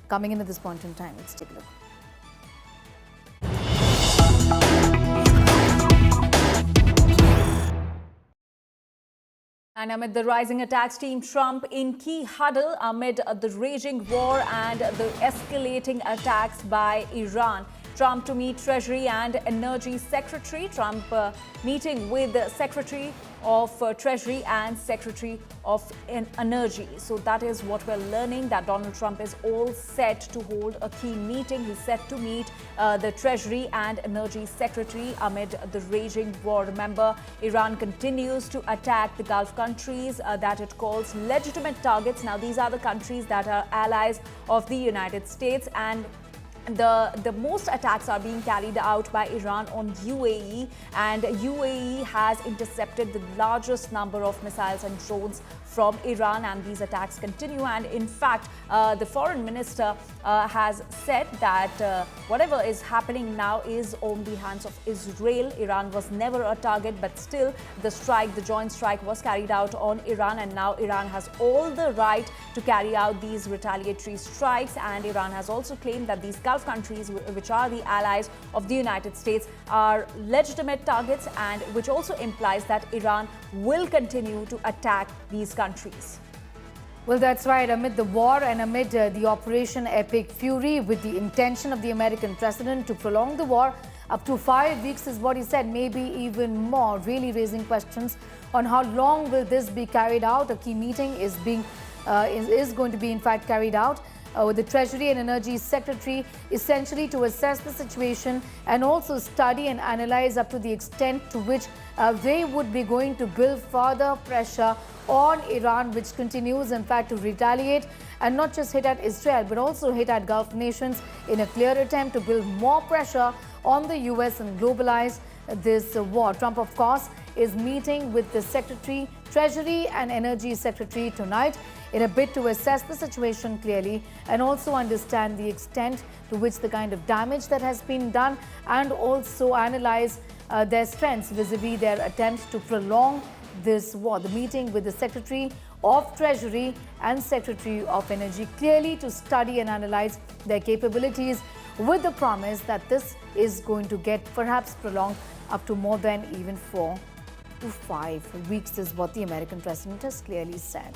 coming in at this point in time. Let's take a look. And amid the rising attacks, Team Trump in key huddle amid the raging war and the escalating attacks by Iran. Trump to meet Treasury and Energy Secretary. Trump meeting with the Secretary of Treasury and Secretary of Energy. So that is what we're learning, that Donald Trump is all set to hold a key meeting. He's set to meet the Treasury and Energy Secretary amid the raging war. Remember, Iran continues to attack the Gulf countries that it calls legitimate targets. Now, these are the countries that are allies of the United States, and the most attacks are being carried out by Iran on UAE, and UAE has intercepted the largest number of missiles and drones from Iran, and these attacks continue. And in fact, the foreign minister has said that whatever is happening now is on the hands of Israel. Iran was never a target, but still the joint strike was carried out on Iran, and now Iran has all the right to carry out these retaliatory strikes. And Iran has also claimed that these Gulf countries, which are the allies of the United States, are legitimate targets, and which also implies that Iran will continue to attack these countries. Well, that's right. Amid the war and amid the Operation Epic Fury, with the intention of the American president to prolong the war up to 5 weeks, is what he said, maybe even more, really raising questions on how long will this be carried out. A key meeting is going to be in fact carried out with the Treasury and Energy Secretary, essentially to assess the situation and also study and analyze up to the extent to which they would be going to build further pressure on Iran, which continues in fact to retaliate and not just hit at Israel but also hit at Gulf nations in a clear attempt to build more pressure on the US and globalize this war. Trump, of course, is meeting with the Secretary, Treasury and Energy Secretary tonight in a bid to assess the situation clearly and also understand the extent to which the kind of damage that has been done, and also analyze their strengths vis-a-vis their attempts to prolong this war. The meeting with the Secretary of Treasury and Secretary of Energy, clearly to study and analyze their capabilities, with the promise that this is going to get perhaps prolonged up to more than even 4 to 5 weeks, is what the American president has clearly said.